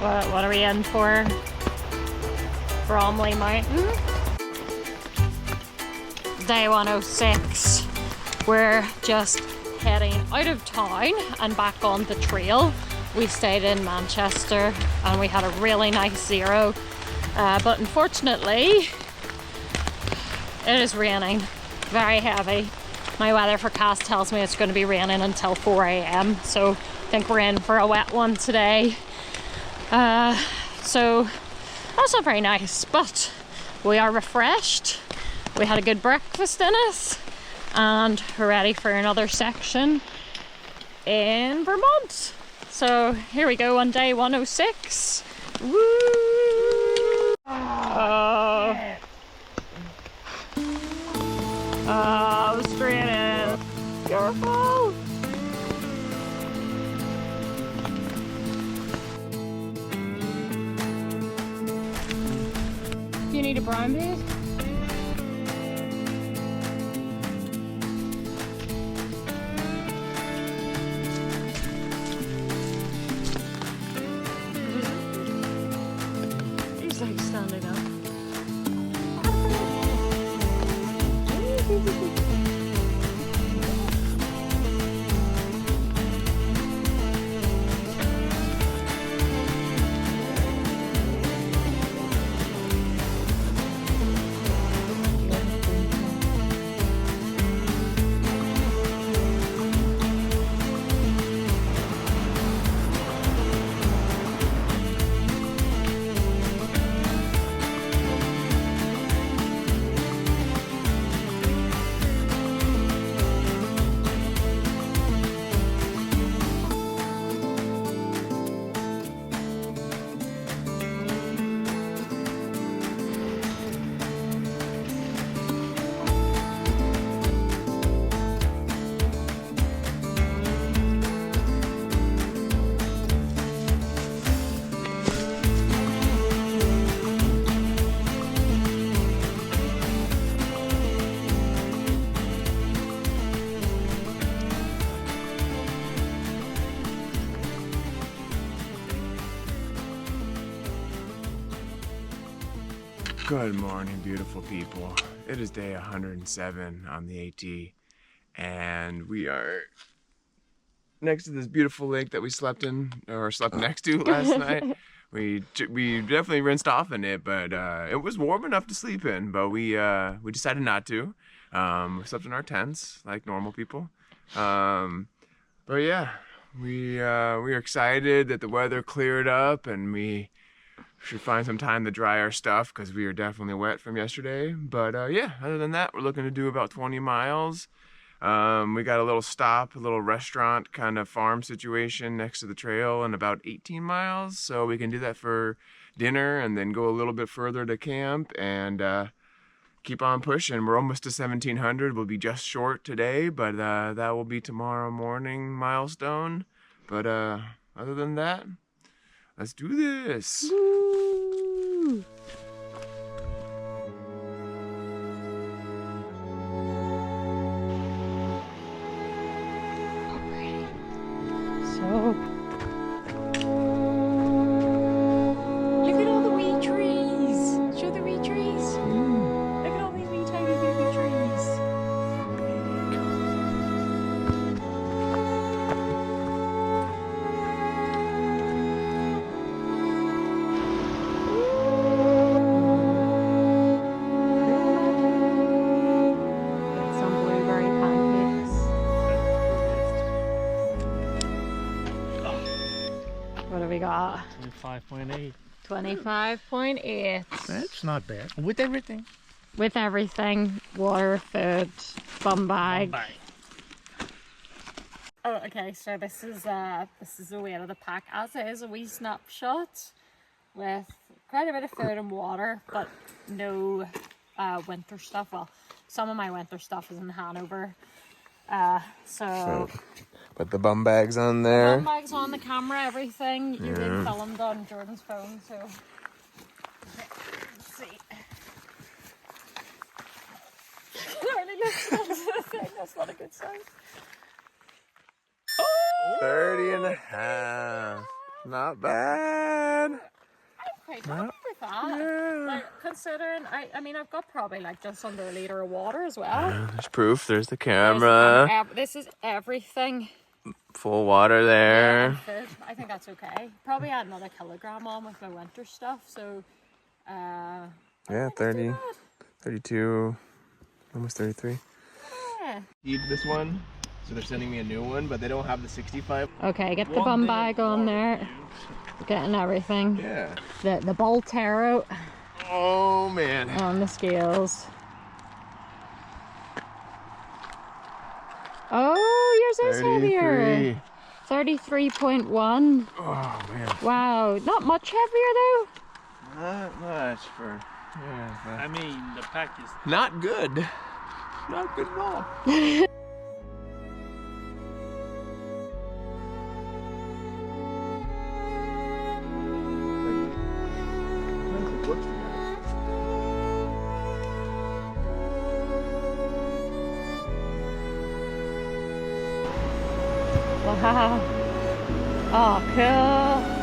What are we in for? Bromley Mountain. Day 106. We're just heading out of town and back on the trail. We stayed in Manchester and we had a really nice zero. But unfortunately, it is raining very heavy. My weather forecast tells me it's going to be raining until 4 AM. So I think we're in for a wet one today. So that's not very nice, but we are refreshed. We had a good breakfast in us and we're ready for another section in Vermont. So here we go on day 106. Woo! Oh, straight in. Careful! You need a brown bait? He's like standing up. Good morning, beautiful people. It is day 107 on the AT, and we are next to this beautiful lake that we slept next to last night. We definitely rinsed off in it, but it was warm enough to sleep in. But we decided not to. We slept in our tents like normal people. But yeah, we are excited that the weather cleared up, and we should find some time to dry our stuff because we are definitely wet from yesterday. But yeah, other than that, we're looking to do about 20 miles. We got a little stop, a little restaurant kind of farm situation next to the trail in about 18 miles. So we can do that for dinner and then go a little bit further to camp and keep on pushing. We're almost to 1700. We'll be just short today, but that will be tomorrow morning milestone. But other than that, let's do this. Woo! So, look at all the wee trees. Show the wee trees. Look at all these wee tiny baby trees. Some blueberry pancakes. What have we got? 25.8. 25.8. That's not bad. With everything. With everything, water, food, bum bag. Bye. Oh, okay. So this is the weight of the pack, as is a wee snapshot with quite a bit of food and water, but no winter stuff. Well, some of my winter stuff is in Hanover. So Put the bum bags on there. bum bags on the camera, everything. You been filmed on Jordan's phone, so okay, let's see. Already looks onto the thing. That's not a good sign. 30 and a half. Not bad. I'm quite happy with that. Yeah. Like, considering, I mean, I've got probably like just under a litre of water as well. There's proof. There's the camera. This is everything. Full water there. Yeah, I think that's okay. Probably add another kilogram on with my winter stuff. So, Yeah, 30, 32, almost 33. yeah. Need this one, so they're sending me a new one, but they don't have the 65. Okay, get the bum bag on there. Getting everything. Yeah. The ball tear out Oh man. on the scales. Oh, yours is heavier. 33.1. Oh man. Wow, not much heavier though. Not much for. Yeah. I mean, the pack is. Not good. Not good at all. Wow. Oh, cool.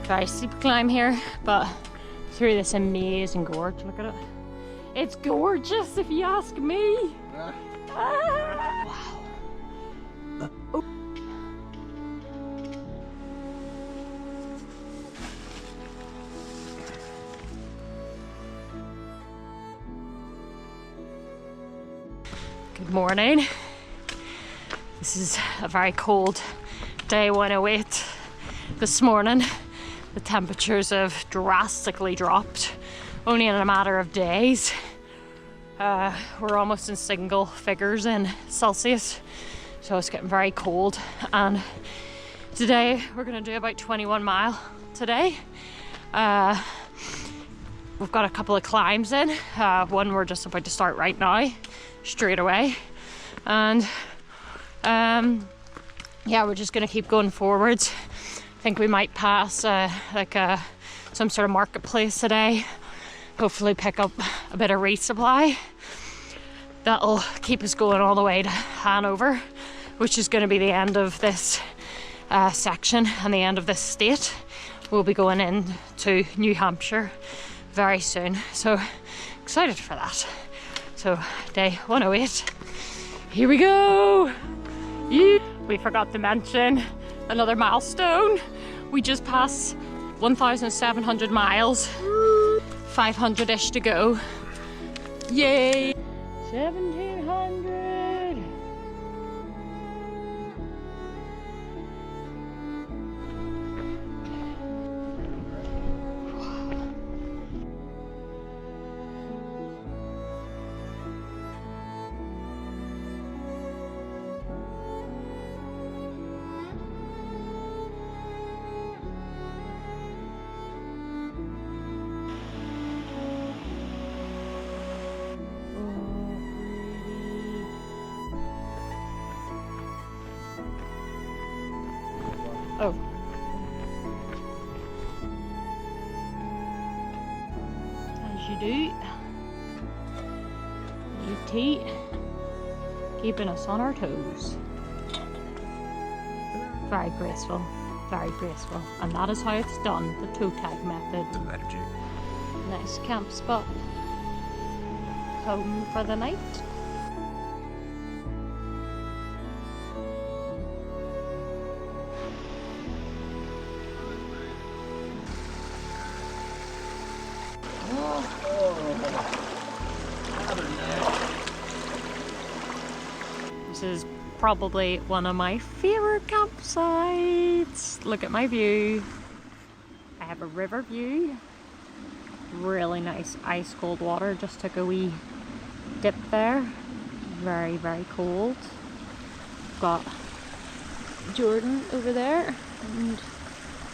Very steep climb here, but through this amazing gorge. Look at it. It's gorgeous if you ask me. Ah. Wow. Oh. Good morning. This is a very cold day 108 this morning. The temperatures have drastically dropped only in a matter of days. We're almost in single figures in Celsius, so it's getting very cold. And today we're going to do about 21 mile today. We've got a couple of climbs in. One we're just about to start right now, straight away. And yeah, we're just going to keep going forwards. I think we might pass some sort of marketplace today. Hopefully pick up a bit of resupply. That'll keep us going all the way to Hanover, which is going to be the end of this section and the end of this state. We'll be going into New Hampshire very soon, so excited for that. So day 108, here we go. Yeah. We forgot to mention another milestone. We just passed 1,700 miles, 500-ish to go. Yay! 1,700. Oh. As you do. ET. Keeping us on our toes. Very graceful. Very graceful. And that is how it's done, the toe tag method. Nice camp spot. Home for the night. This is probably one of my favorite campsites. Look at my view. I have a river view. Really nice ice cold water. Just took a wee dip there. Very, very cold. Got Jordan over there and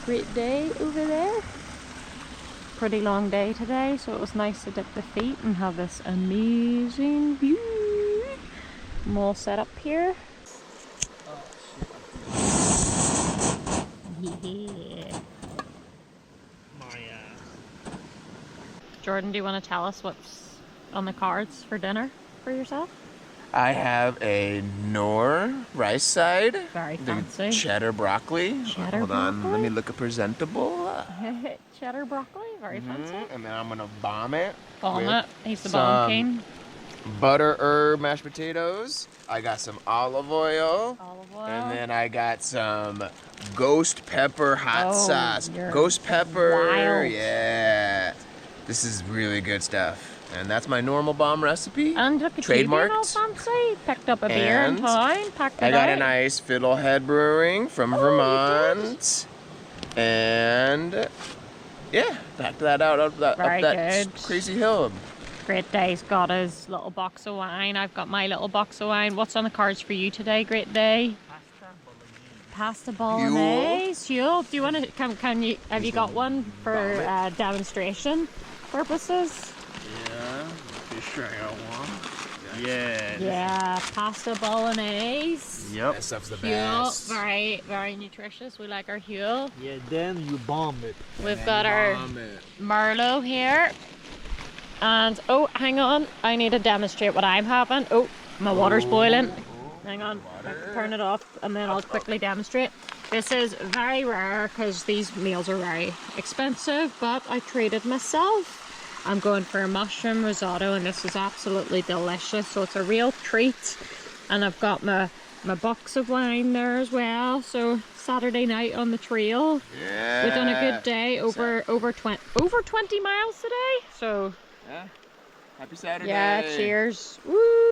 great day over there. Pretty long day today, so it was nice to dip the feet and have this amazing view. I'm all set up here. Yeah. Jordan, do you want to tell us what's on the cards for dinner for yourself? I have a Knorr rice side. Very the fancy. cheddar broccoli. Cheddar Hold on, broccoli? let me look presentable. Cheddar broccoli, very fancy. And then I'm gonna bomb it. Bomb with it. He's the bomb some king. butter herb mashed potatoes. I got some olive oil. Olive oil. And then I got some ghost pepper hot sauce. you're Ghost pepper, wild. yeah. This is really good stuff. And that's my normal bomb recipe. And look at you being all Trademarked. fancy. Picked up a beer in And town, packed it I got out. a nice Fiddlehead Brewing from you Vermont. And yeah, packed that out up that Very good. crazy hill. Great Day's got his little box of wine. I've got my little box of wine. What's on the cards for you today, Great Day? Pasta bolognese. Yule, do you want to have you got one for demonstration purposes? Yeah, pretty sure I got one. Yeah. Yeah, pasta bolognese. Yep. That stuff's the Huel, best. very, very nutritious. We like our Huel. Yeah, then you bomb it. We've got our Merlot here. And, oh, hang on. I need to demonstrate what I'm having. Oh, my water's boiling. Hang on, I have to turn it off and then I'll quickly demonstrate. This is very rare because these meals are very expensive, but I treated myself. I'm going for a mushroom risotto and this is absolutely delicious. So it's a real treat. And I've got my box of wine there as well. So Saturday night on the trail. Yeah. We've done a good day, over 20 miles today. So Yeah. Happy Saturday. yeah, cheers. Woo!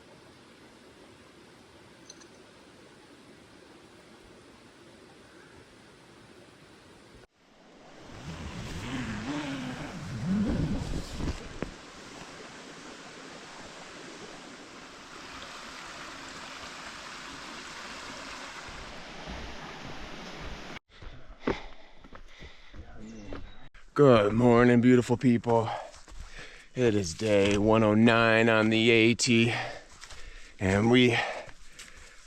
Good morning, beautiful people. It is day 109 on the AT, and we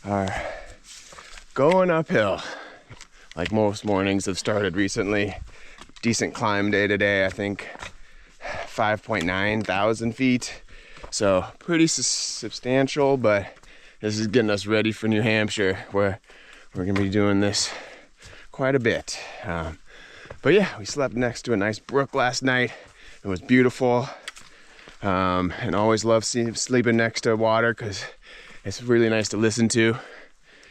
are going uphill. Like most mornings have started recently. Decent climb day today, I think 5.9 thousand feet. So pretty substantial, but this is getting us ready for New Hampshire, where we're gonna be doing this quite a bit. But yeah, we slept next to a nice brook last night. It was beautiful. And always love sleeping next to water because it's really nice to listen to.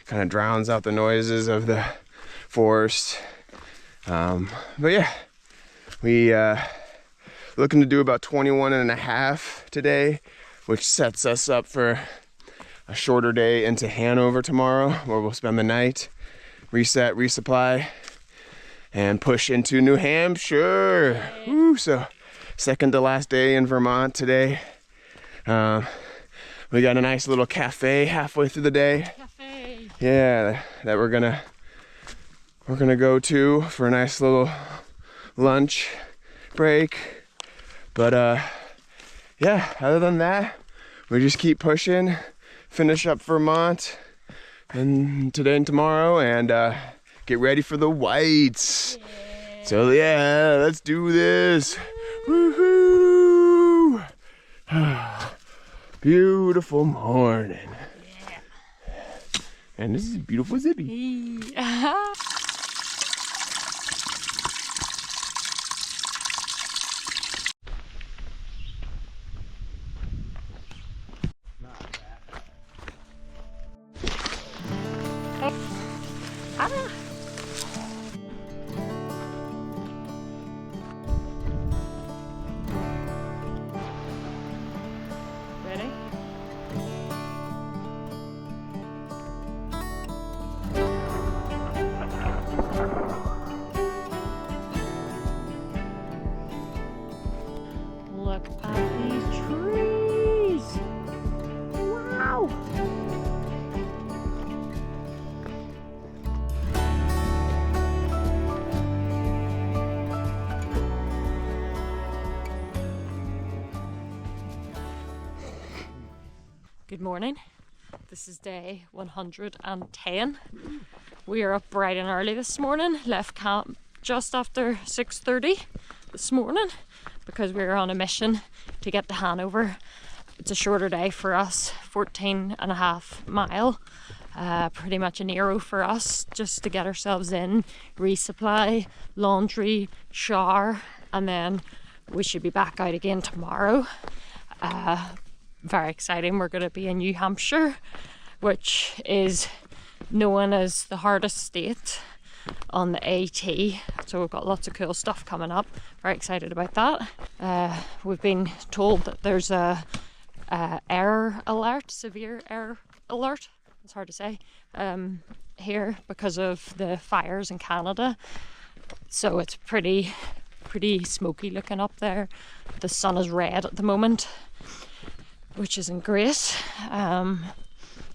Kind of drowns out the noises of the forest. But yeah, we looking to do about 21 and a half today, which sets us up for a shorter day into Hanover tomorrow, where we'll spend the night, reset, resupply, and push into New Hampshire. Woo, so second to last day in Vermont today. We got a nice little cafe halfway through the day. Cafe. Yeah, that we're gonna go to for a nice little lunch break. But yeah, other than that, we just keep pushing, finish up Vermont and today and tomorrow, and get ready for the whites. Yeah. So yeah, let's do this. Woohoo! Beautiful morning. Yeah. And this is beautiful Zippy. Ready? Look at these trees. Wow. Good morning. This is day 110. We are up bright and early this morning. Left camp just after 6:30 this morning. because we were on a mission to get to Hanover. It's a shorter day for us, 14.5 miles. Pretty much an arrow for us, just to get ourselves in, resupply, laundry, shower, and then we should be back out again tomorrow. Very exciting. We're going to be in New Hampshire, which is known as the hardest state on the AT, so we've got lots of cool stuff coming up. Very excited about that. We've been told that there's a error alert, severe error alert, it's hard to say, here because of the fires in Canada, so it's pretty smoky looking up there. The sun is red at the moment, which isn't great,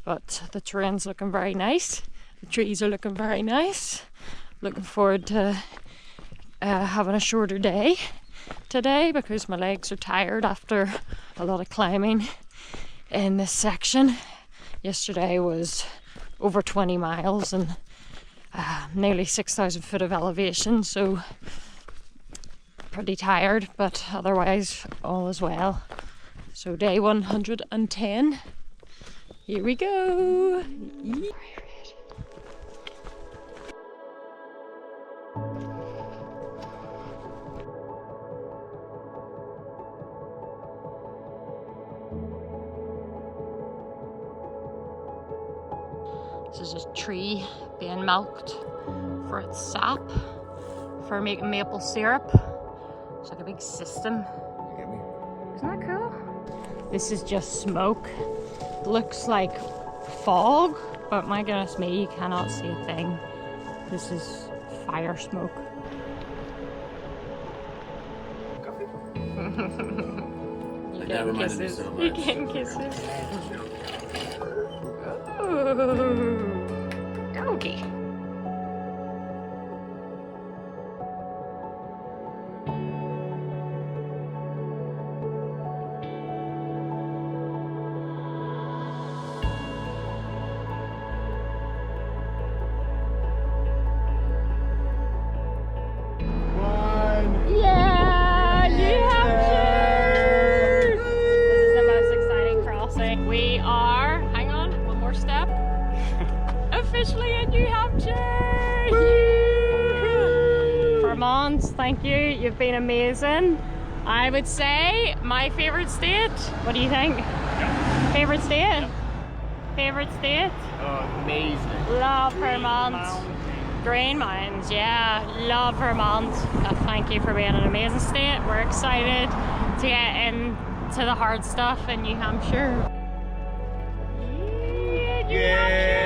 but the terrain's looking very nice. The trees are looking very nice. Looking forward to having a shorter day today because my legs are tired after a lot of climbing in this section. Yesterday was over 20 miles and nearly 6,000 foot of elevation, so pretty tired, but otherwise all is well. So day 110, here we go. This is a tree being milked for its sap for making maple syrup. It's like a big system. Isn't that cool? This is just smoke. It looks like fog, but my goodness me, you cannot see a thing. This is fire smoke. You getting kisses? You getting kisses? Ooh, doggy. Yeah, New Hampshire! This is the most exciting crossing. We are, hang on, one more step. Officially in New Hampshire! Vermont, thank you. You've been amazing. I would say my favorite state. What do you think? Yeah. Favorite state? Yeah. Favorite state? Amazing. Love Vermont. Mountains. Green Mountains, yeah, love Vermont. Thank you for being an amazing state. We're excited to get into the hard stuff in New Hampshire. Yeah, New Hampshire!